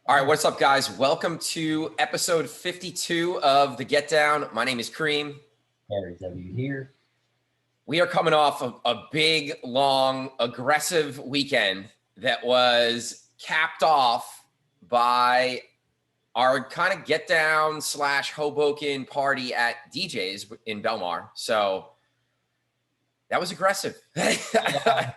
All right, what's up, guys? Welcome to episode 52 of The Get Down. My name is Kareem. Harry W. here. We are coming off of a big, long, aggressive weekend that was capped off by our kind of get down / Hoboken party at D'jais in Belmar. So that was aggressive. I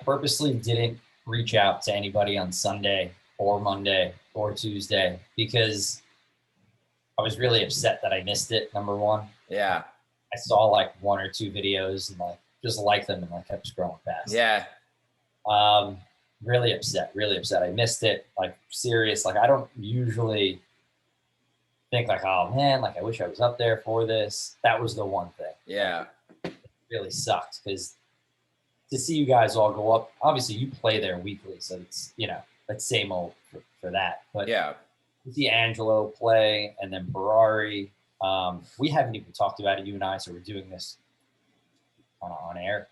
purposely didn't reach out to anybody on Sunday or Monday or Tuesday because I was really upset that I missed it, number one. Yeah. I saw like one or two videos and just liked them and kept scrolling past. Yeah. Really upset. I missed it. Serious. I don't usually think oh man, I wish I was up there for this. That was the one thing. Yeah. It really sucked because to see you guys all go up, obviously you play there weekly, so it's, that's same old for that. But yeah, to see Angelo play and then Ferrari, we haven't even talked about it, you and I, so we're doing this kind of on air.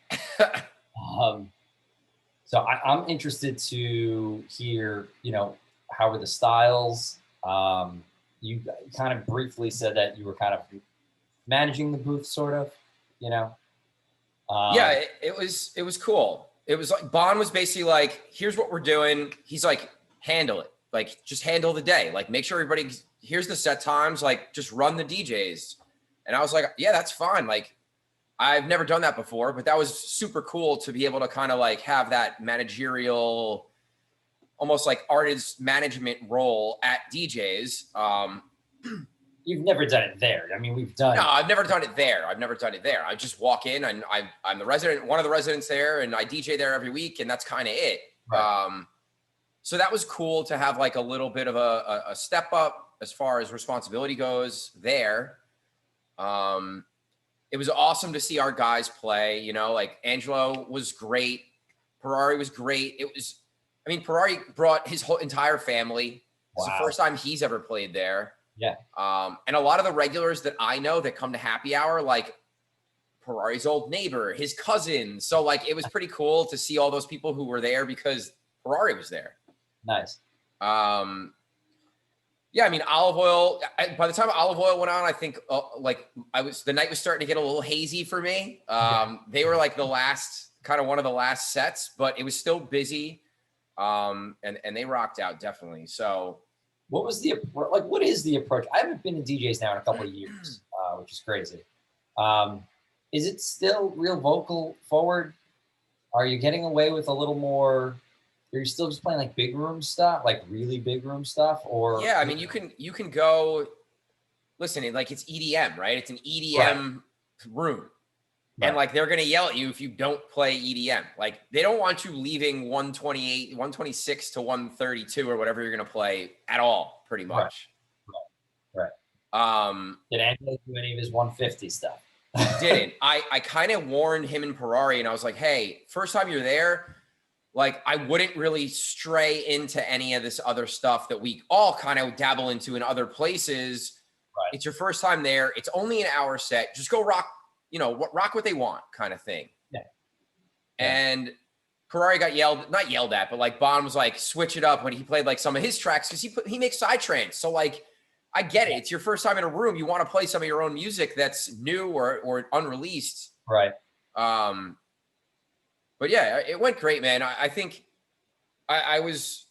So I'm interested to hear, how are the styles? You kind of briefly said that you were kind of managing the booth, sort of, yeah, it was cool. It was like Bond was basically like, here's what we're doing. He's like, handle it. Just handle the day. Make sure everybody, here's the set times, just run the DJs. And I was like, yeah, that's fine. I've never done that before, but that was super cool to be able to kind of have that managerial, almost like artist management role at DJs. You've never done it there. I mean, we've done. No, I've never done it there. I just walk in and I'm the resident, one of the residents there, and I DJ there every week, and that's kind of it. Right. So that was cool to have a little bit of a step up as far as responsibility goes there. It was awesome to see our guys play. Angelo was great, Ferrari was great. Ferrari brought his whole entire family. Wow. It's the first time he's ever played there. Yeah. And a lot of the regulars that I know that come to happy hour, Ferrari's old neighbor, his cousin. So it was pretty cool to see all those people who were there because Ferrari was there. Nice. Yeah, Olive Oil, by the time Olive Oil went on, I think the night was starting to get a little hazy for me. They were the last, kind of one of the last sets, but it was still busy. And they rocked out definitely. So what is the approach? I haven't been to DJs now in a couple of years, which is crazy. Is it still real vocal forward? Are you getting away with a little more? Are you still just playing big room stuff, really big room stuff? Or yeah, you can go listen. It's EDM, right? It's an EDM room, right. And they're gonna yell at you if you don't play EDM. They don't want you leaving 128, 126 to 132 or whatever you're gonna play at all, pretty much. Right. Did Angelo do any of his 150 stuff? Didn't. I kind of warned him and Ferrari, and I was like, hey, first time you're there, I wouldn't really stray into any of this other stuff that we all kind of dabble into in other places. Right. It's your first time there. It's only an hour set. Just go rock, rock what they want kind of thing. Yeah. And Ferrari got not yelled at, but Bond was switch it up when he played some of his tracks because he makes psytrance. So I get it. It's your first time in a room. You want to play some of your own music that's new or unreleased. Right. But yeah, it went great, man. I think I wish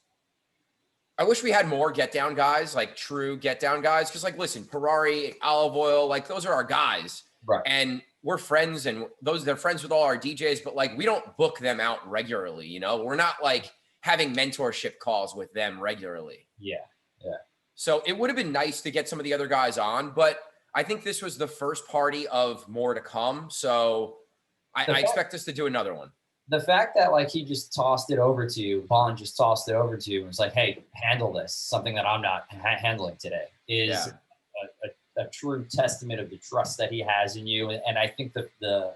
we had more get down guys, true get down guys. Cause listen, Ferrari, Olive Oil, those are our guys. Right. And we're friends and they're friends with all our DJs, but we don't book them out regularly. We're not having mentorship calls with them regularly. Yeah. Yeah. So it would have been nice to get some of the other guys on, but I think this was the first party of more to come. So I expect us to do another one. The fact that he just tossed it over to you, Bond just tossed it over to you and was hey, handle this, something that I'm not handling today, is a true testament of the trust that he has in you. And I think that the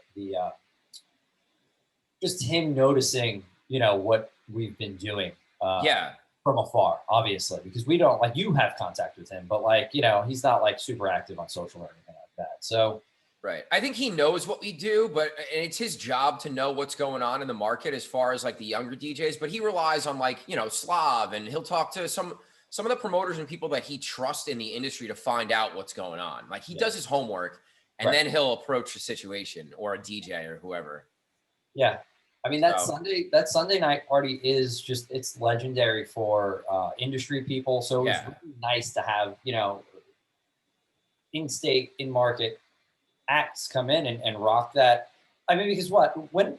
just him noticing, what we've been doing from afar, obviously, because we don't, you have contact with him, but he's not super active on social or anything like that. So Right. I think he knows what we do, but it's his job to know what's going on in the market as far as like the younger DJs. But he relies on like, you know, Slav, and he'll talk to some of the promoters and people that he trusts in the industry to find out what's going on. Like he does his homework, and then he'll approach the situation, or a DJ or whoever. Yeah. I mean, that Sunday night party is just, it's legendary for industry people. So it's really nice to have, you know, in-state, in-market acts come in and rock that. I mean, because when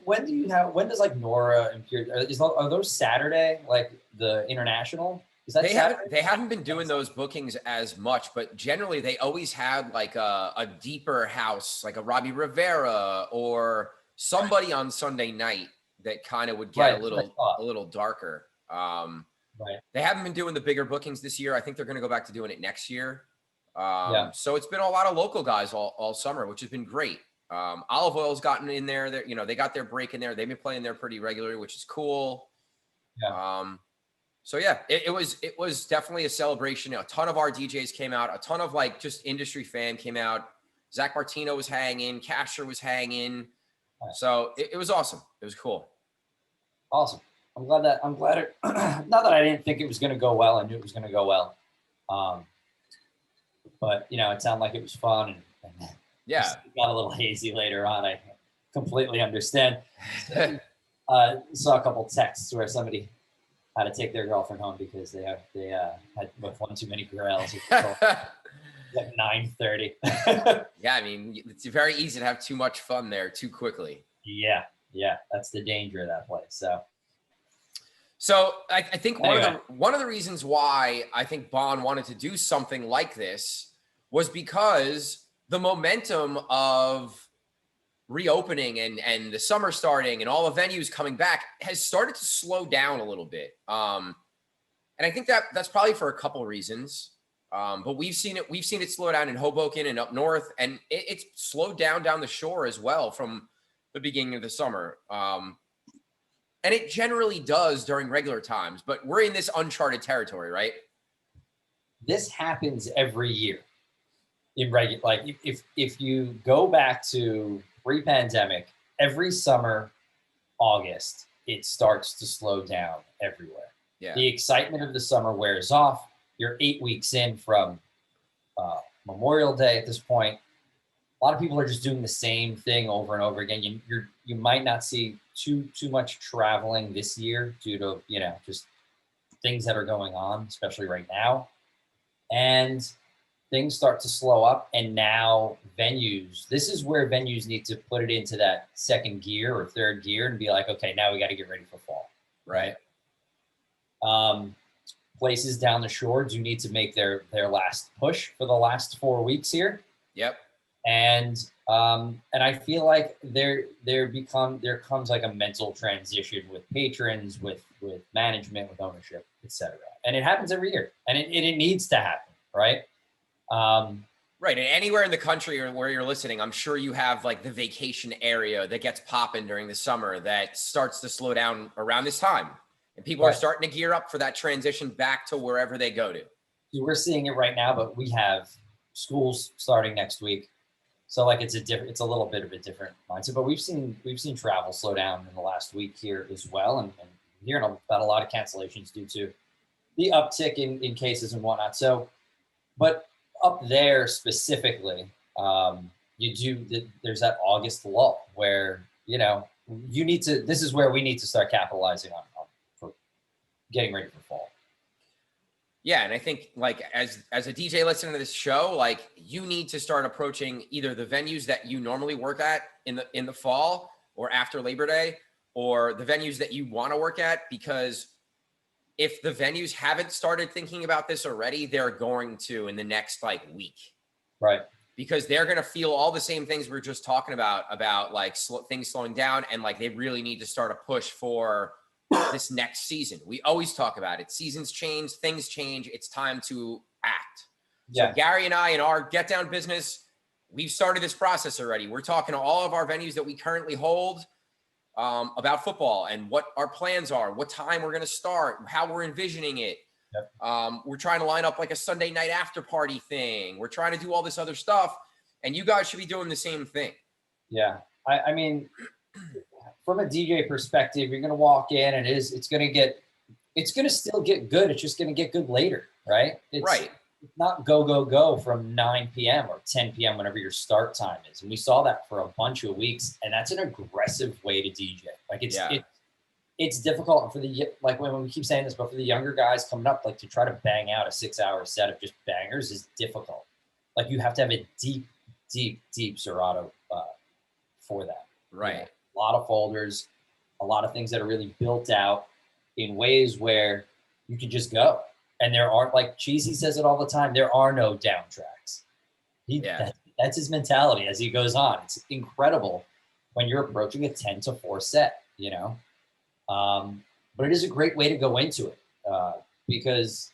does like Nora and Pure, are those Saturday, like the international? Is that they haven't been doing those bookings as much, but generally they always had like a deeper house, like a Robbie Rivera or somebody on Sunday night that kind of would get a little darker. They haven't been doing the bigger bookings this year. I think they're going to go back to doing it next year. So it's been a lot of local guys all summer, which has been great. Olive Oil's gotten in there. You know, they got their break in there. They've been playing there pretty regularly, which is cool. So yeah, it was definitely a celebration. A ton of our DJs came out. A ton of like just industry fam came out. Zach Martino was hanging. Casher was hanging. So it was awesome. It was cool. Awesome. I'm glad it, not that I didn't think it was going to go well. I knew it was going to go well. But you know, it sounded like it was fun, and it got a little hazy later on. I completely understand. Saw a couple texts where somebody had to take their girlfriend home because they had one too many Corrals. Like 9:30. Yeah, I mean, it's very easy to have too much fun there too quickly. Yeah, that's the danger of that place. So I think one of the reasons why I think Bon wanted to do something like this was because the momentum of reopening and the summer starting and all the venues coming back has started to slow down a little bit. And I think that's probably for a couple of reasons. But we've seen it slow down in Hoboken and up north, and it's slowed down the shore as well from the beginning of the summer. And it generally does during regular times, but we're in this uncharted territory, right? This happens every year in regular. Like if you go back to pre-pandemic, every summer, August, it starts to slow down everywhere. Yeah. The excitement of the summer wears off. You're 8 weeks in from Memorial Day at this point. A lot of people are just doing the same thing over and over again. You might not see too much traveling this year due to, you know, just things that are going on, especially right now. And things start to slow up. And now this is where venues need to put it into that second gear or third gear and be like, okay, now we got to get ready for fall. Right. Places down the shore do need to make their last push for the last 4 weeks here. Yep. And I feel like there comes like a mental transition with patrons, with management, with ownership, etc. And it happens every year, and it needs to happen, right? Right. And anywhere in the country or where you're listening, I'm sure you have like the vacation area that gets popping during the summer that starts to slow down around this time. And people are starting to gear up for that transition back to wherever they go to. We're seeing it right now, but we have schools starting next week. So like it's a little bit of a different mindset, but we've seen travel slow down in the last week here as well. And hearing about a lot of cancellations due to the uptick in cases and whatnot. So, but up there specifically, there's that August lull where, you know, this is where we need to start capitalizing on for getting ready for fall. Yeah, and I think like as a DJ listening to this show, like you need to start approaching either the venues that you normally work at in the fall or after Labor Day, or the venues that you want to work at, because if the venues haven't started thinking about this already, they're going to in the next like week. Right. Because they're going to feel all the same things we are just talking about like things slowing down, and like they really need to start a push for this next season. We always talk about it. Seasons change, things change. It's time to act. Yeah. So Gary and I, in our Get Down business, we've started this process already. We're talking to all of our venues that we currently hold about football and what our plans are, what time we're going to start, how we're envisioning it. Yep. We're trying to line up like a Sunday night after party thing. We're trying to do all this other stuff. and you guys should be doing the same thing. Yeah. I mean, from a DJ perspective, you're going to walk in and it's going to still get good. It's just going to get good later, right? It's not go from 9 p.m. or 10 p.m. whenever your start time is. And we saw that for a bunch of weeks, and that's an aggressive way to DJ. Like it's difficult for like when we keep saying this, but for the younger guys coming up, like to try to bang out a 6-hour set of just bangers is difficult. Like you have to have a deep Serato for that. Right. You know, a lot of folders, a lot of things that are really built out in ways where you can just go. And there aren't, like Cheesy says it all the time, there are no down tracks. That's his mentality as he goes on. It's incredible when you're approaching a 10-4 set, you know? But it is a great way to go into it because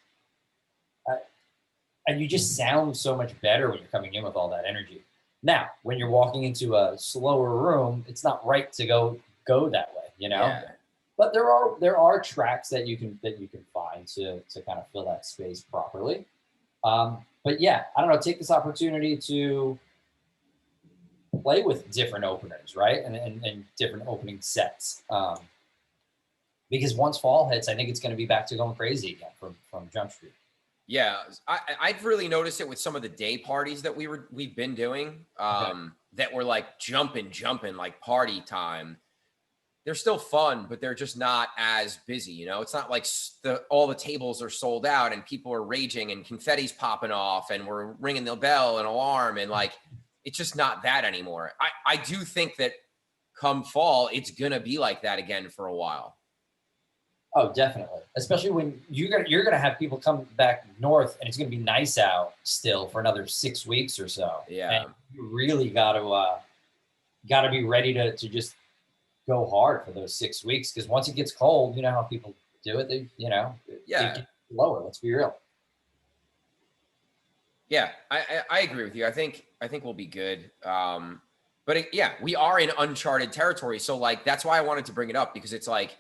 and you just sound so much better when you're coming in with all that energy. Now, when you're walking into a slower room, it's not right to go that way, you know? Yeah. But there are tracks that you can find to kind of fill that space properly. But yeah, I don't know, take this opportunity to play with different openers, right? And different opening sets. Because once fall hits, I think it's going to be back to going crazy again from Jump Street. Yeah, I've really noticed it with some of the day parties that we've been doing that were like jumping like party time. They're still fun, but they're just not as busy. You know, it's not like all the tables are sold out and people are raging and confetti's popping off and we're ringing the bell and alarm and like it's just not that anymore. I do think that come fall, it's gonna be like that again for a while. Oh, definitely. Especially when you're gonna have people come back north and it's gonna be nice out still for another 6 weeks or so. Yeah, and you really gotta be ready to just go hard for those 6 weeks because once it gets cold, you know how people do it. It gets lower. Let's be real. Yeah, I agree with you. I think we'll be good. But we are in uncharted territory. So like that's why I wanted to bring it up because it's like,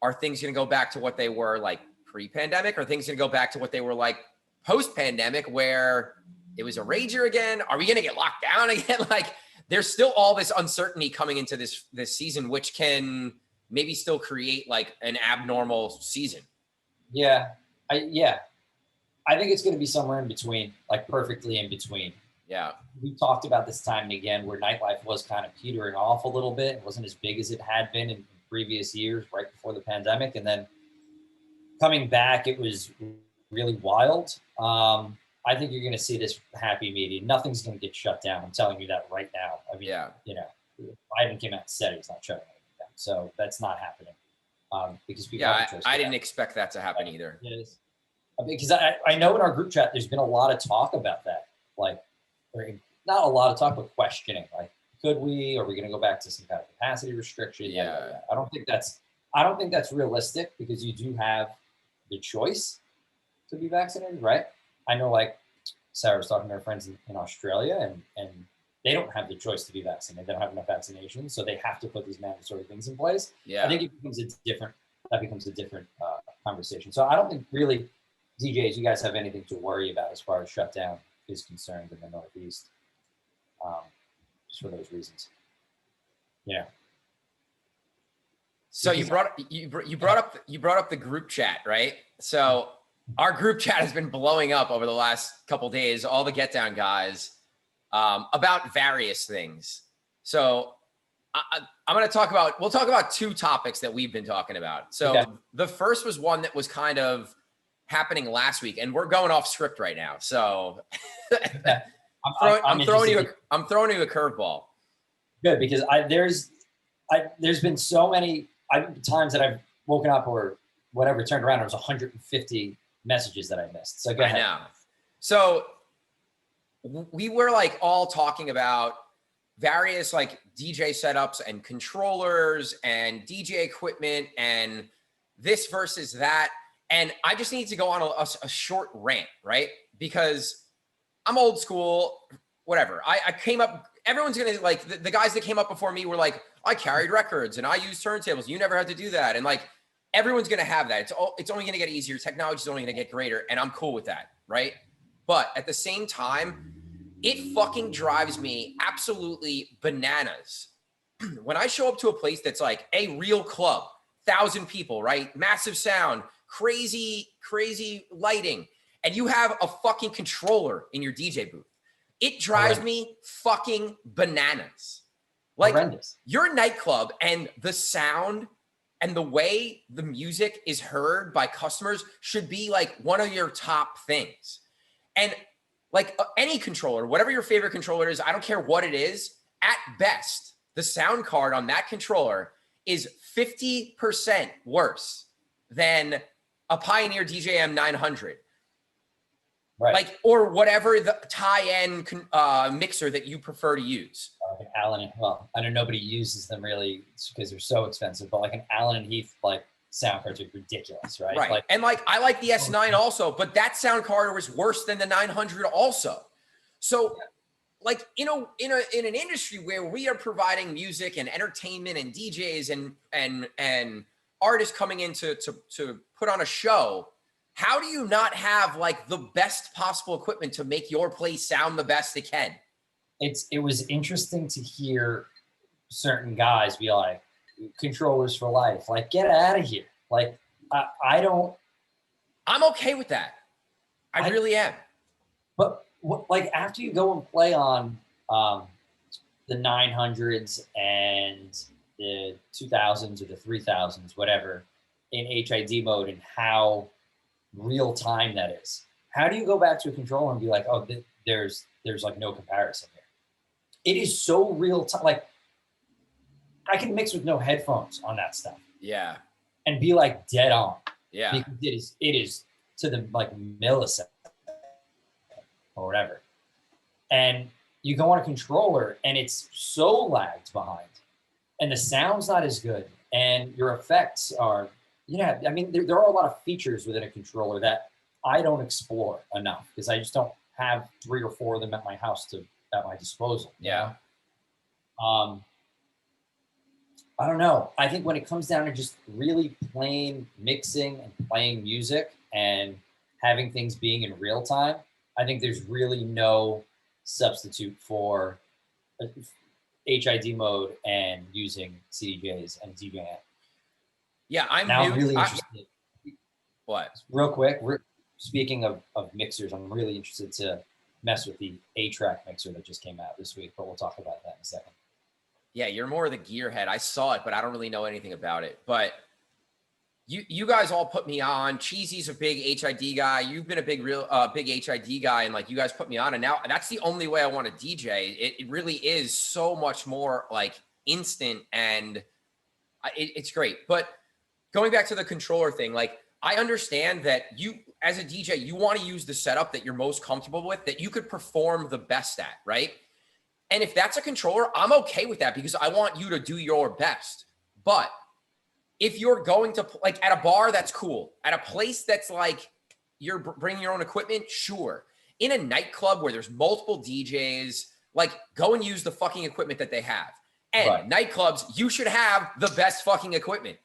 are things going to go back to what they were like pre-pandemic? Or are things going to go back to what they were like post-pandemic where it was a rager again? Are we going to get locked down again? Like there's still all this uncertainty coming into this season, which can maybe still create like an abnormal season. Yeah. I think it's going to be somewhere in between, like perfectly in between. Yeah. We talked about this time and again where nightlife was kind of petering off a little bit. It wasn't as big as it had been in previous years right before the pandemic. And then coming back, it was really wild. I think you're going to see this happy medium. Nothing's going to get shut down. I'm telling you that right now. I mean, you know, Biden came out and said he's not shutting anything down. So that's not happening because people have a choice. I didn't expect that to happen either. Yes. Because I know in our group chat, there's been a lot of talk about that. Like, not a lot of talk, but questioning. Like, could we? Are we going to go back to some kind of capacity restriction? Yeah. I don't think that's realistic because you do have the choice to be vaccinated, right? I know, like Sarah was talking to her friends in Australia, and they don't have the choice to be vaccinated. They don't have enough vaccinations, so they have to put these mandatory things in place. Yeah, I think it becomes a different conversation. So I don't think really, DJs, you guys have anything to worry about as far as shutdown is concerned in the Northeast, just for those reasons. Yeah. So you brought up the group chat, right? So our group chat has been blowing up over the last couple of days. All the Get Down guys about various things. So I'm going to talk about. We'll talk about two topics that we've been talking about. So the first was one that was kind of happening last week, and we're going off script right now. So I'm throwing you a curveball. Good, because there's been so many times that I've woken up or whatever, turned around, there was 150 messages that I missed. So go ahead. I know. So we were like all talking about various like DJ setups and controllers and DJ equipment and this versus that. And I just need to go on a short rant, right? Because I'm old school, whatever. I came up, everyone's going to like, the guys that came up before me were like, I carried records and I used turntables. You never had to do that. And like, everyone's going to have that. It's only going to get easier. Technology is only going to get greater. And I'm cool with that, right? But at the same time, it fucking drives me absolutely bananas when I show up to a place that's like a real club, 1,000 people, right? Massive sound, crazy, crazy lighting, and you have a fucking controller in your DJ booth. It drives me fucking bananas. Like, horrendous. your nightclub and the sound and the way the music is heard by customers should be like one of your top things. And like any controller, whatever your favorite controller is, I don't care what it is, at best, the sound card on that controller is 50% worse than a Pioneer DJM 900. Right. Like, or whatever the tie-in mixer that you prefer to use. Like an Allen, well, I know nobody uses them really because they're so expensive, but like an Allen and Heath, like sound cards are ridiculous, right? Right. Like, and like, I like the S9 also, but that sound card was worse than the 900 also. So like, in an industry where we are providing music and entertainment and DJs and artists coming in to put on a show, how do you not have like the best possible equipment to make your place sound the best it can? it was interesting to hear certain guys be like, controllers for life. Like, get out of here. Like, I don't. I'm okay with that. I really am. But like, after you go and play on the 900s and the 2000s or the 3000s, whatever, in HID mode, and how real time that is, how do you go back to a controller and be like, oh, there's like no comparison here? It is so real time. Like, I can mix with no headphones on that stuff. Yeah. And be like dead on. Yeah. Because it is to the like millisecond or whatever. And you go on a controller and it's so lagged behind, and the sound's not as good, and your effects are, I mean, there are a lot of features within a controller that I don't explore enough because I just don't have 3 or 4 of them at my house at my disposal. Yeah. I don't know. I think when it comes down to just really plain mixing and playing music and having things being in real time, I think there's really no substitute for HID mode and using CDJs and DJing. Yeah, I'm really interested. What? Real quick, speaking of mixers, I'm really interested to mess with the A-Track mixer that just came out this week, but we'll talk about that in a second. Yeah, you're more of the gearhead. I saw it, but I don't really know anything about it. But you guys all put me on. Cheesy's a big HID guy. You've been a big HID guy, and like, you guys put me on, and now that's the only way I want to DJ. It really is so much more like instant, and it's great. But going back to the controller thing, like, I understand that you, as a DJ, you want to use the setup that you're most comfortable with, that you could perform the best at, right? And if that's a controller, I'm okay with that because I want you to do your best. But if you're going to, like, at a bar, that's cool. At a place that's like, you're bringing your own equipment, sure. In a nightclub where there's multiple DJs, like, go and use the fucking equipment that they have. And nightclubs, you should have the best fucking equipment.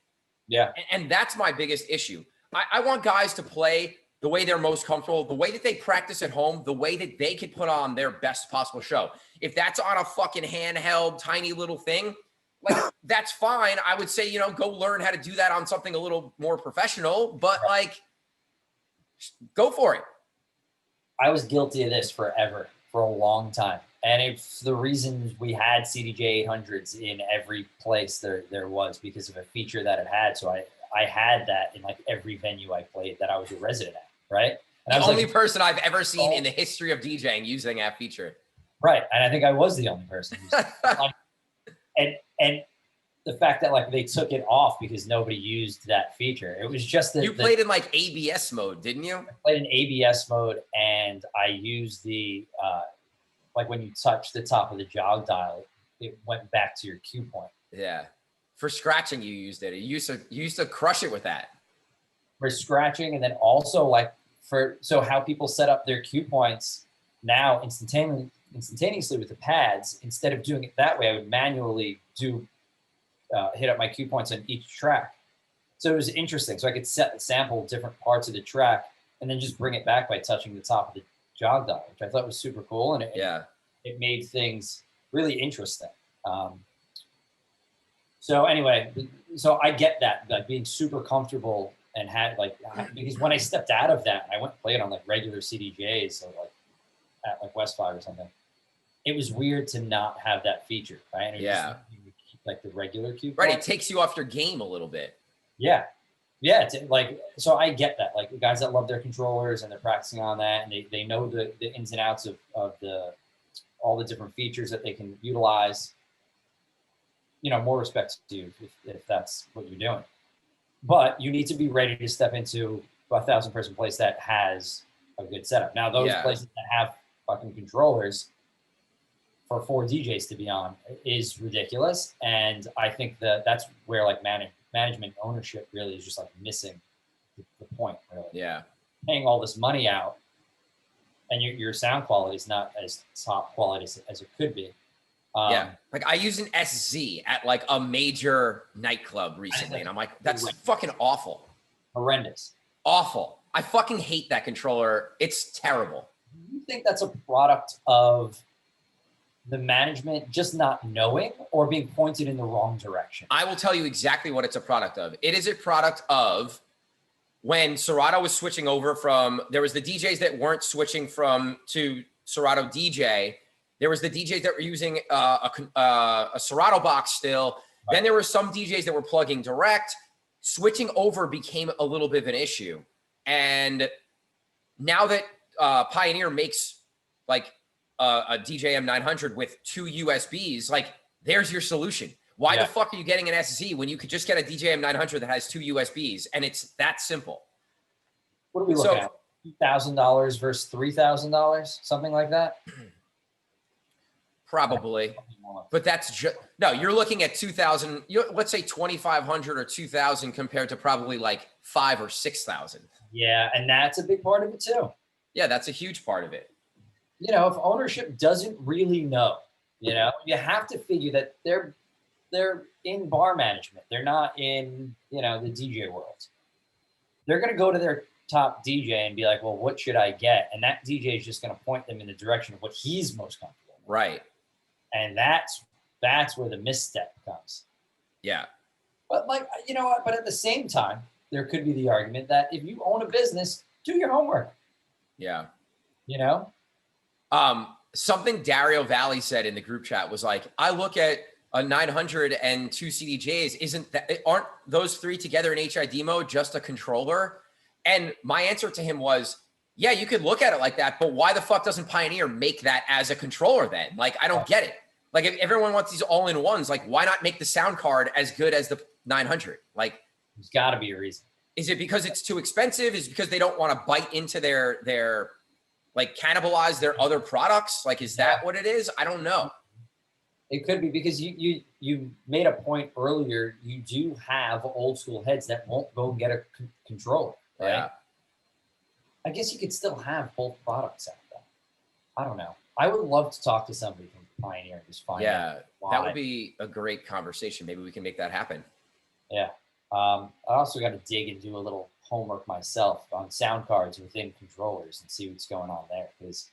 Yeah. And that's my biggest issue. I want guys to play the way they're most comfortable, the way that they practice at home, the way that they could put on their best possible show. If that's on a fucking handheld, tiny little thing, like, that's fine. I would say, go learn how to do that on something a little more professional, but like, go for it. I was guilty of this forever, for a long time. And it's the reason we had CDJ 800s in every place there was, because of a feature that it had. So I had that in like every venue I played that I was a resident at, right? And the I was only person I've ever seen in the history of DJing using that feature. Right. And I think I was the only person. And the fact that like they took it off because nobody used that feature. It was just that you played in like ABS mode, didn't you? I played in ABS mode, and I used the like when you touch the top of the jog dial, it went back to your cue point. Yeah. For scratching, you used it. You used to crush it with that. For scratching, and then also like so how people set up their cue points now instantaneously with the pads. Instead of doing it that way, I would manually hit up my cue points on each track. So it was interesting. So I could sample different parts of the track and then just bring it back by touching the top of the jog dial, which I thought was super cool, and Yeah. it made things really interesting. So anyway, so I get that, like being super comfortable and had like, because when I stepped out of that, I went and played on like regular CDJs, so like at like Westfire or something. It was weird to not have that feature, right? And it Yeah. just keep like the regular cue Right. It part. takes you off your game a little bit. Yeah. Yeah. It's like, so I get that. Like the guys that love their controllers and they're practicing on that and they know the ins and outs of all the different features that they can utilize. You know, more respect to you if that's what you're doing. But you need to be ready to step into a 1,000-person place that has a good setup. Now, those places that have fucking controllers for 4 DJs to be on is ridiculous. And I think that that's where like management ownership really is just like missing the point, really. Yeah. Paying all this money out and your sound quality is not as top quality as it could be. Yeah, like I used an SZ at like a major nightclub recently, and I'm like, that's fucking awful. Horrendous. Awful. I fucking hate that controller. It's terrible. Do you think that's a product of the management just not knowing or being pointed in the wrong direction? I will tell you exactly what it's a product of. It is a product of when Serato was switching over from, there was the DJs that weren't switching to Serato DJ. There was the DJs that were using a Serato box still. Right. Then there were some DJs that were plugging direct. Switching over became a little bit of an issue. And now that Pioneer makes like a DJM 900 with 2 USBs, like there's your solution. Why the fuck are you getting an SZ when you could just get a DJM 900 that has 2 USBs and it's that simple? What are we looking at? $2,000 versus $3,000, something like that? Probably, but that's just, no, you're looking at 2,000, let's say 2,500 or 2,000 compared to probably like 5,000 or 6,000. Yeah. And that's a big part of it too. Yeah. That's a huge part of it. You know, if ownership doesn't really know, you know, you have to figure that they're in bar management. They're not in, you know, the DJ world. They're going to go to their top DJ and be like, well, what should I get? And that DJ is just going to point them in the direction of what he's most comfortable with. Right. And that's where the misstep comes. Yeah. But like, you know what? But at the same time, there could be the argument that if you own a business, do your homework. Yeah. You know? Something Dario Valley said in the group chat was like, I look at a 900 and 2 CDJs, aren't those 3 together in HID mode just a controller? And my answer to him was, yeah, you could look at it like that, but why the fuck doesn't Pioneer make that as a controller then? Like, I don't get it. Like, if everyone wants these all-in-ones, like, why not make the sound card as good as the 900? Like, there's got to be a reason. Is it because it's too expensive? Is it because they don't want to bite into their like, cannibalize their other products? Like, is that what it is? I don't know. It could be because you made a point earlier. You do have old school heads that won't go and get a controller, right? Yeah. I guess you could still have both products out there. I don't know. I would love to talk to somebody from Pioneer and just find out why. That would be a great conversation. Maybe we can make that happen. Yeah. I also got to dig and do a little homework myself on sound cards within controllers and see what's going on there, because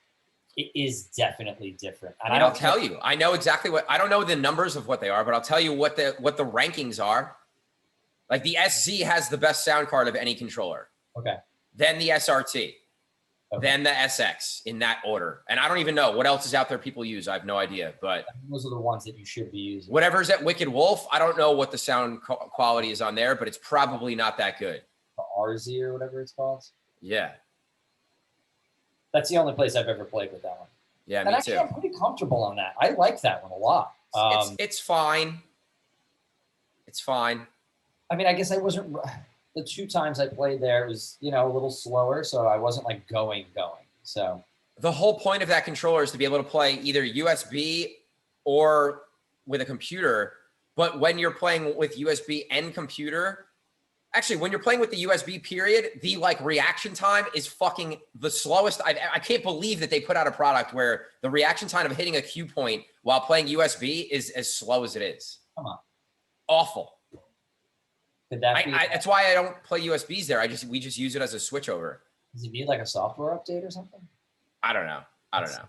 it is definitely different. And I'll tell you, I know exactly what, I don't know the numbers of what they are, but I'll tell you what the rankings are. Like the SZ has the best sound card of any controller. Okay. Then the SRT, then the SX in that order. And I don't even know what else is out there people use. I have no idea, but those are the ones that you should be using. Whatever's at Wicked Wolf, I don't know what the sound quality is on there, but it's probably not that good. The RZ or whatever it's called. Yeah. That's the only place I've ever played with that one. Yeah, and me actually, too. I'm pretty comfortable on that. I like that one a lot. It's fine. It's fine. I mean, I guess I wasn't, the 2 times I played there, it was, you know, a little slower, so I wasn't like going. So the whole point of that controller is to be able to play either USB or with a computer. But when you're playing with USB and computer, actually, when you're playing with the USB period, the like reaction time is fucking the slowest. I can't believe that they put out a product where the reaction time of hitting a cue point while playing USB is as slow as it is. Come on. Awful. Could that be? That's why I don't play USBs there. We just use it as a switchover. Does it need like a software update or something? I don't know. I don't know.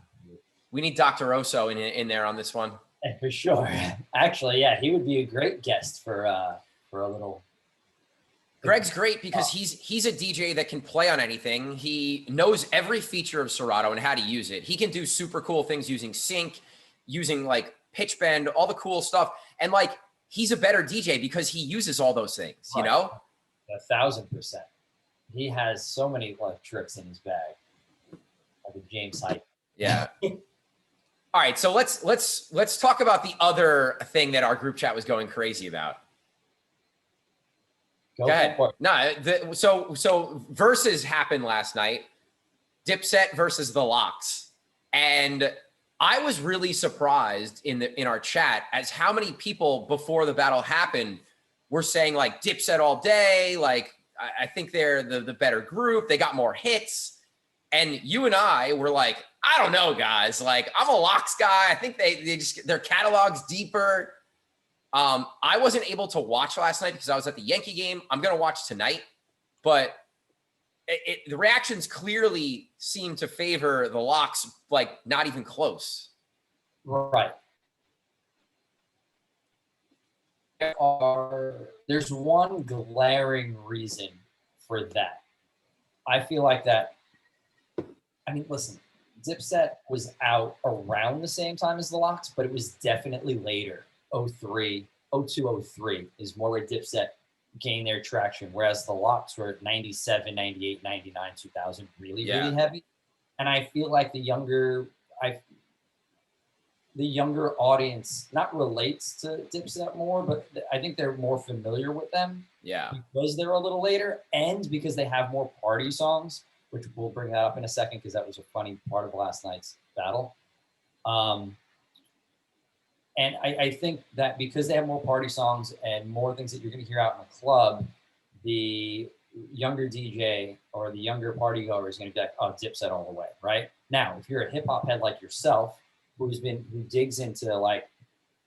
We need Dr. Oso in there on this one. For sure. Actually, yeah, he would be a great guest for a little. Greg's great because he's a DJ that can play on anything. He knows every feature of Serato and how to use it. He can do super cool things using sync, using like pitch bend, all the cool stuff. And like, he's a better DJ because he uses all those things, you know? 1,000%. He has so many like tricks in his bag. Like a James Hype. Yeah. All right, so let's talk about the other thing that our group chat was going crazy about. Go ahead. No, so Verzuz happened last night. Dipset versus the Locks, and I was really surprised in our chat as how many people before the battle happened were saying like Dipset all day. Like I think they're the better group. They got more hits, and you and I were like, I don't know, guys. Like I'm a Locks guy. I think they just their catalog's deeper. I wasn't able to watch last night because I was at the Yankee game. I'm going to watch tonight, but the reactions clearly seem to favor the Locks, like not even close. Right. There's one glaring reason for that. I feel like that. I mean, listen, Dipset was out around the same time as the Locks, but it was definitely later. 02, 03 is more where Dipset gained their traction, whereas the Locks were at 97, 98, 99, 2000, really heavy. And I feel like the younger audience not relates to Dipset more, but I think they're more familiar with them. Yeah. Because they're a little later and because they have more party songs, which we'll bring that up in a second because that was a funny part of last night's battle. And I think that because they have more party songs and more things that you're going to hear out in the club, the younger DJ or the younger party goer is going to be like, oh, Dipset all the way, right? Now, if you're a hip hop head like yourself, who digs into like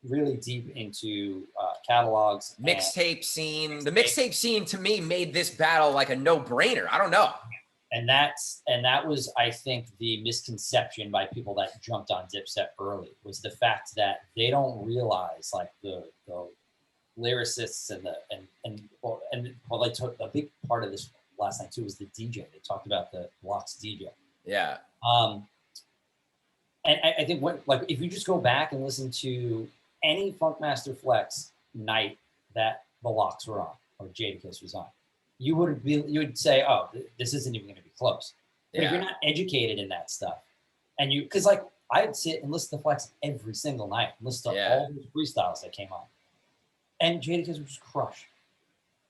really deep into catalogs, mixtape scene, the mixtape scene to me made this battle like a no-brainer. I don't know. And that was, I think, the misconception by people that jumped on Dipset early was the fact that they don't realize like the lyricists and they took a big part of this last night too was the DJ. They talked about the Locks DJ. Yeah. And I think if you just go back and listen to any Funkmaster Flex night that the Locks were on or Jadakiss was on, you would say, oh, this isn't even going to be close. But if you're not educated in that stuff, and because like I'd sit and listen to Flex every single night, listen to all those freestyles that came on, and Jadakiss was crushed,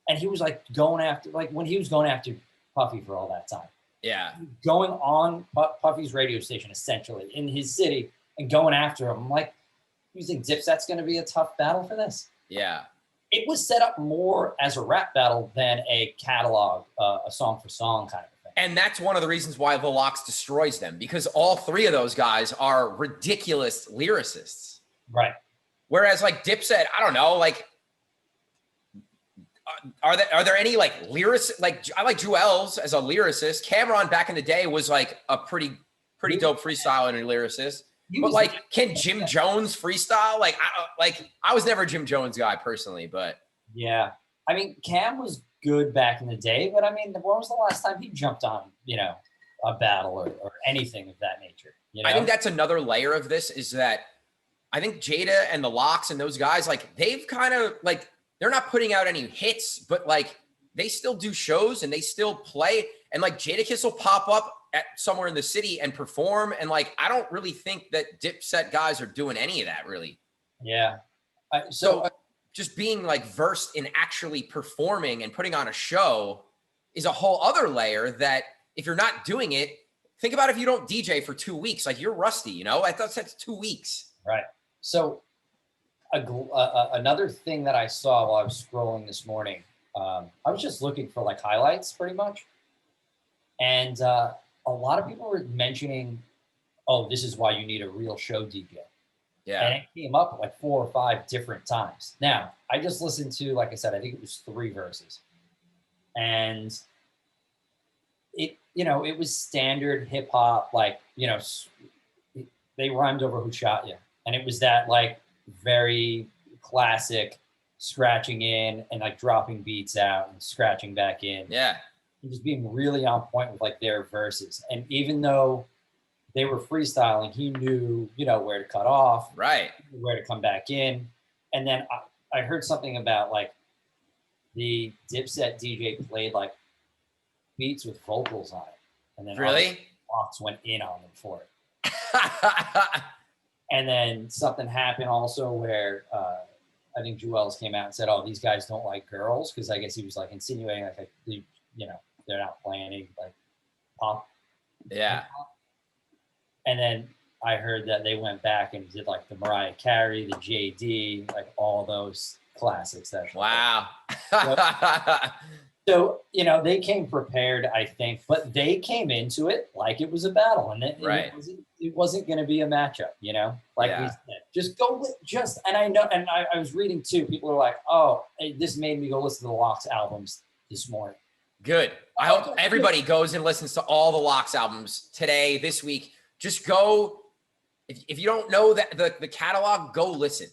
and he was like going after when he was going after Puffy for all that time. Yeah, going on Puffy's radio station essentially in his city and going after him. I'm like, you think Dipset's going to be a tough battle for this? Yeah. It was set up more as a rap battle than a catalog, a song for song kind of thing. And that's one of the reasons why the Locks destroys them, because all three of those guys are ridiculous lyricists. Right. Whereas like Dipset, I don't know, like, are there any like lyricists? Like I like Jewels as a lyricist. Cameron back in the day was like a pretty dope freestyle and a lyricist. But like, can Jim Jones freestyle? Like I was never a Jim Jones guy personally, but yeah, I mean, Cam was good back in the day, but I mean, when was the last time he jumped on, a battle or anything of that nature? I think that's another layer of this is that I think Jada and the Locks and those guys, like they've kind of like, they're not putting out any hits, but like they still do shows and they still play. And like Jadakiss will pop up at somewhere in the city and perform. And like, I don't really think that Dipset guys are doing any of that really. Yeah. So just being like versed in actually performing and putting on a show is a whole other layer that if you're not doing it, think about if you don't DJ for 2 weeks, like you're rusty, I thought that's 2 weeks. Right. So another thing that I saw while I was scrolling this morning, I was just looking for like highlights pretty much. And a lot of people were mentioning, oh, this is why you need a real show DJ. Yeah. And it came up like 4 or 5 different times. Now, I just listened to, like I said, I think it was 3 verses. And it was standard hip hop, like, they rhymed over who shot you. And it was that like very classic scratching in and like dropping beats out and scratching back in. Yeah. And just being really on point with like their verses. And even though they were freestyling, he knew, where to cut off, Right. where to come back in. And then I heard something about like the Dipset DJ played like beats with vocals on it. And then Really? Fox went in on them for it. And then something happened also where I think Jewels came out and said, "Oh, these guys don't like girls," because I guess he was like insinuating like they're not playing like pop. Yeah. And then I heard that they went back and did like the Mariah Carey, the JD, like all those classics. Wow. So, they came prepared, I think, but they came into it like it was a battle, and it wasn't going to be a matchup, like we said, just go, and I know, and I was reading too, people are like, oh, this made me go listen to the Lox albums this morning. Good. I hope everybody goes and listens to all the Lox albums today, this week. Just go, if you don't know that the catalog, go listen.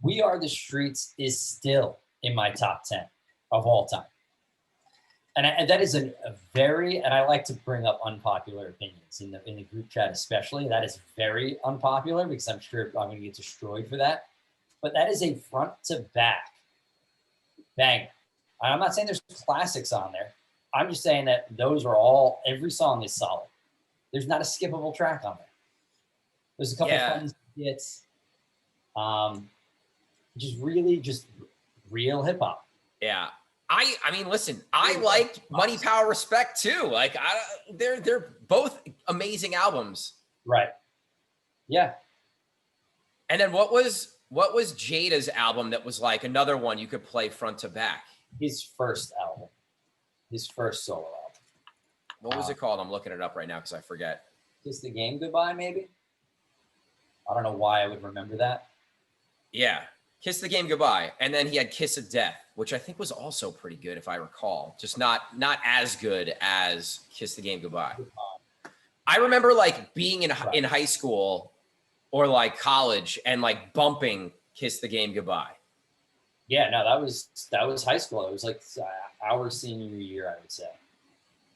We Are the Streets is still in my top 10 of all time. And that is a very, and I like to bring up unpopular opinions in the group chat, especially. That is very unpopular because I'm sure I'm going to get destroyed for that. But that is a front to back banger. I'm not saying there's classics on there. I'm just saying that those are every song is solid. There's not a skippable track on there. There's a couple of funny hits. Just really just real hip hop. Yeah. I mean, listen, I like Money, Power, Respect too. Like they're both amazing albums. Right. Yeah. And then what was Jada's album that was like another one you could play front to back? His first album. His first solo album. What was it called? I'm looking it up right now because I forget. Kiss the Game Goodbye, maybe? I don't know why I would remember that. Yeah. Kiss the Game Goodbye. And then he had Kiss of Death, which I think was also pretty good, if I recall. Just not as good as Kiss the Game Goodbye. I remember like being in high school or like college and like bumping Kiss the Game Goodbye. Yeah, no, that was high school. It was like our senior year, I would say.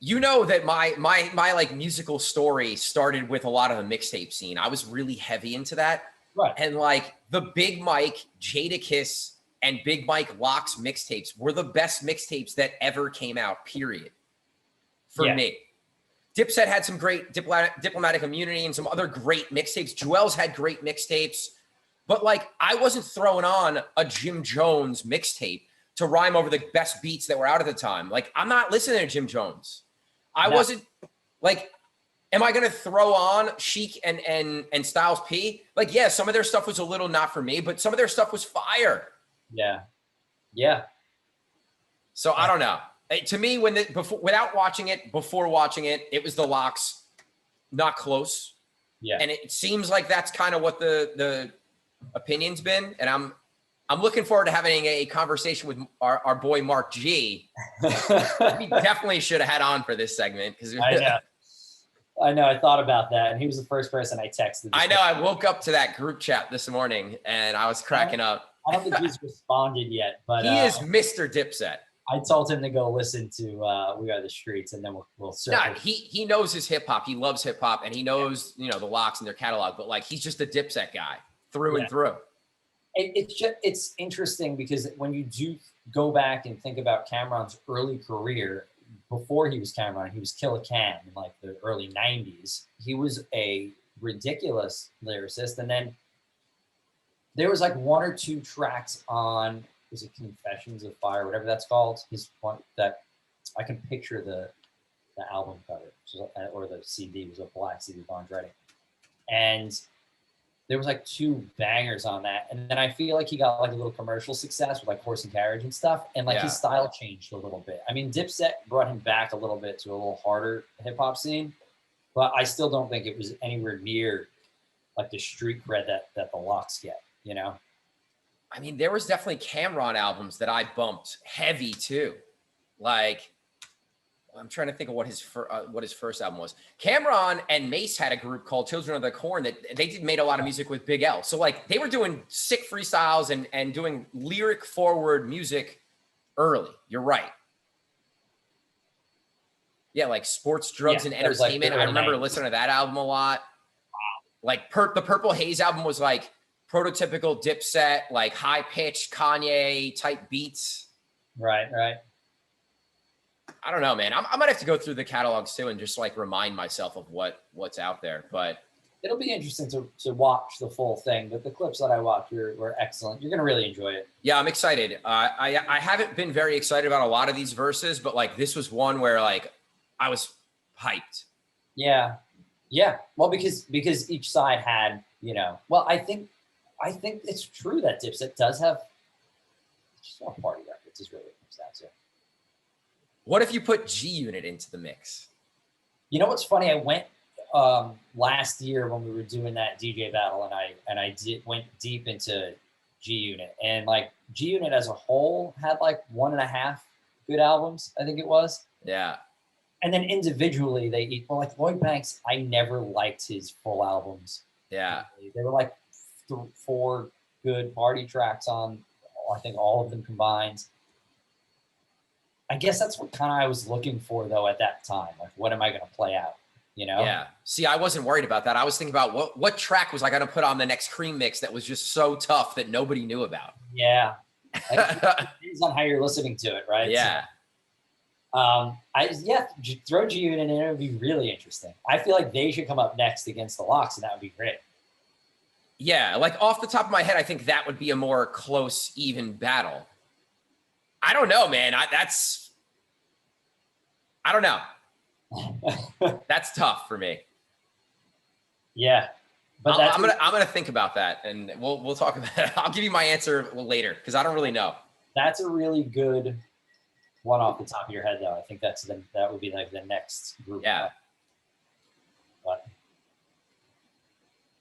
You know that my like musical story started with a lot of the mixtape scene. I was really heavy into that. Right. And like the Big Mike, Jadakiss, and Big Mike Lox mixtapes were the best mixtapes that ever came out, period. For me. Dipset had some great Diplomatic Immunity and some other great mixtapes. Jewels had great mixtapes. But like I wasn't throwing on a Jim Jones mixtape to rhyme over the best beats that were out at the time. Like I'm not listening to Jim Jones. I wasn't like, am I going to throw on Chic and Styles P? Like, yeah, some of their stuff was a little not for me, but some of their stuff was fire. Yeah. Yeah. So I don't know. To me, without watching it, before watching it, it was the Lox, not close. Yeah. And it seems like that's kind of what the opinion's been. And I'm looking forward to having a conversation with our boy Mark G. We definitely should have had on for this segment because I know. I thought about that, and he was the first person I texted. I know. I woke up to that group chat this morning, and I was cracking up. I don't think he's responded yet, but he is Mr. Dipset. I told him to go listen to "We Are the Streets," and then we'll circle. Nah, he knows his hip hop. He loves hip hop, and he knows the Lox and their catalog. But like, he's just a Dipset guy through and through. It's interesting because when you do go back and think about Cameron's early career, before he was Cameron, he was Killa Cam in like the early 90s. He was a ridiculous lyricist. And then there was like one or two tracks on, was it Confessions of Fire, whatever that's called? His one that I can picture the album cover, or the CD. It was a black CD with Bond Redding. And there was like two bangers on that. And then I feel like he got like a little commercial success with like Horse and Carriage and stuff. And like his style changed a little bit. I mean, Dipset brought him back a little bit to a little harder hip hop scene, but I still don't think it was anywhere near like the street cred that the Lox get, I mean, there was definitely Cameron albums that I bumped heavy too. Like, I'm trying to think of what his first album was. Cameron and Mace had a group called Children of the Corn that they made a lot of music with Big L. So like they were doing sick freestyles and doing lyric forward music early. You're right. Yeah, like Sports, Drugs, and Entertainment. I remember listening to that album a lot. Like the Purple Haze album was like prototypical Dipset, like high pitched Kanye type beats. Right. I don't know, man. I might have to go through the catalogs too and just like remind myself of what's out there. But it'll be interesting to watch the full thing. But the clips that I watched were excellent. You're gonna really enjoy it. Yeah, I'm excited. I haven't been very excited about a lot of these verses, but like this was one where like I was hyped. Yeah. Well, because each side had, you know. Well, I think it's true that Dipset does have just all party records is really what it comes down to. What if you put G Unit into the mix? You know what's funny? I went last year when we were doing that DJ battle, and I went deep into G Unit, and like G Unit as a whole had like 1.5 good albums, I think it was. Yeah. And then individually they equal. Like Lloyd Banks, I never liked his full albums. Yeah. They were like 4 good party tracks on, I think all of them combined. I guess that's what kind of I was looking for though at that time. Like, what am I going to play out? You know? Yeah. See, I wasn't worried about that. I was thinking about what track was I going to put on the next Cream mix that was just so tough that nobody knew about. Yeah. It depends on how you're listening to it, right? Yeah. So, throw G Unit in, it would be really interesting. I feel like they should come up next against the Locks, and that would be great. Yeah, like off the top of my head, I think that would be a more close, even battle. I don't know, man. I don't know. That's tough for me. Yeah, but I'm gonna think about that, and we'll talk about it. I'll give you my answer later because I don't really know. That's a really good one off the top of your head, though. I think that would be like the next group. Yeah. But.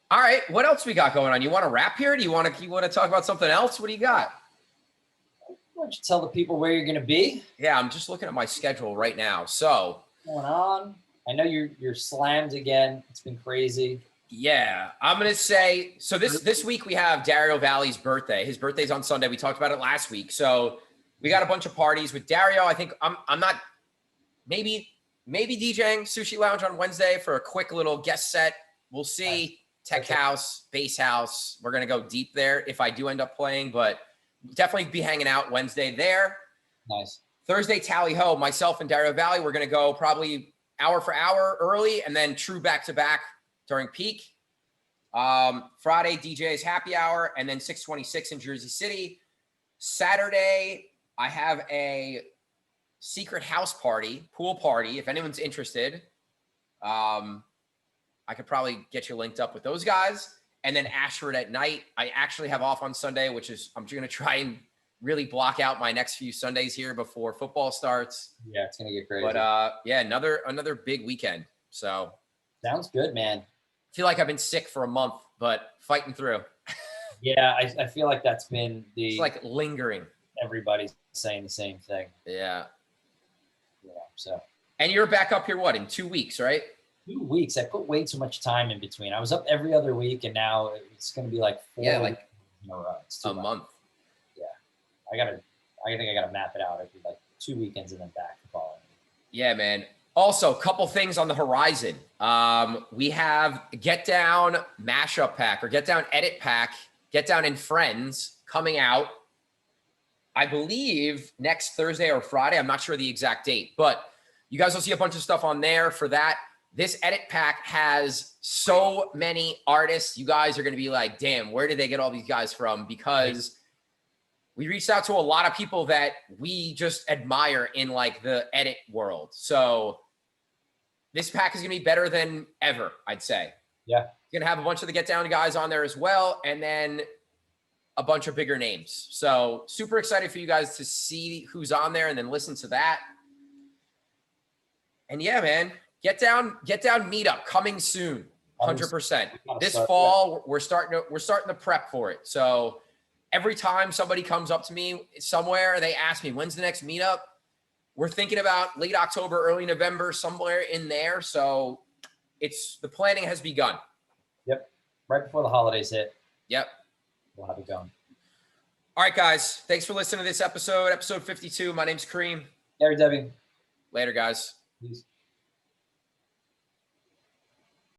All right, what else we got going on? You want to wrap here? Do you want to talk about something else? What do you got? Why don't you tell the people where you're going to be? Yeah, I'm just looking at my schedule right now. So what's going on? I know you're slammed again. It's been crazy. Yeah, I'm gonna say so. This week we have Dario Valley's birthday. His birthday's on Sunday. We talked about it last week. So we got a bunch of parties with Dario. I think I'm not maybe DJing Sushi Lounge on Wednesday for a quick little guest set. We'll see. Tech house, bass house. We're gonna go deep there if I do end up playing, but definitely be hanging out Wednesday there. Nice. Thursday, Tally Ho, myself and Dario Valley. We're gonna go probably hour for hour early, and then true back to back during peak. Friday, DJ's happy hour, and then 626 in Jersey City. Saturday, I have a secret house party, pool party. If anyone's interested, I could probably get you linked up with those guys. And then Ashford at night. I actually have off on Sunday, which is I'm going to try and really block out my next few Sundays here before football starts. Yeah, it's going to get crazy. But yeah, another big weekend. So sounds good, man. I feel like I've been sick for a month, but fighting through. Yeah, I feel like that's been it's like lingering. Everybody's saying the same thing. Yeah. Yeah. So. And you're back up here, what, in 2 weeks, right? 2 weeks. I put way too much time in between. I was up every other week, and now it's going to be like 4 like weeks in a row. It's a month. Yeah. I think I gotta map it out. I'd be like 2 weekends and then back the following week. Yeah, man. Also, a couple things on the horizon. We have Get Down mashup pack or Get Down edit pack, Get Down and Friends coming out, I believe next Thursday or Friday. I'm not sure the exact date, but you guys will see a bunch of stuff on there for that. This edit pack has so many artists. You guys are going to be like, damn, where did they get all these guys from? Because we reached out to a lot of people that we just admire in like the edit world. So this pack is going to be better than ever, I'd say. Yeah. It's going to have a bunch of the Get Down guys on there as well. And then a bunch of bigger names. So super excited for you guys to see who's on there and then listen to that. And yeah, man, Get Down meetup coming soon. 100%. This fall, we're starting to prep for it. So every time somebody comes up to me somewhere, they ask me, when's the next meetup? we're thinking about late October, early November, somewhere in there. So the planning has begun. Yep. Right before the holidays hit. Yep. We'll have it going. All right, guys. Thanks for listening to this episode 52. My name's Kareem. Gary Debbie. Later, guys. Peace.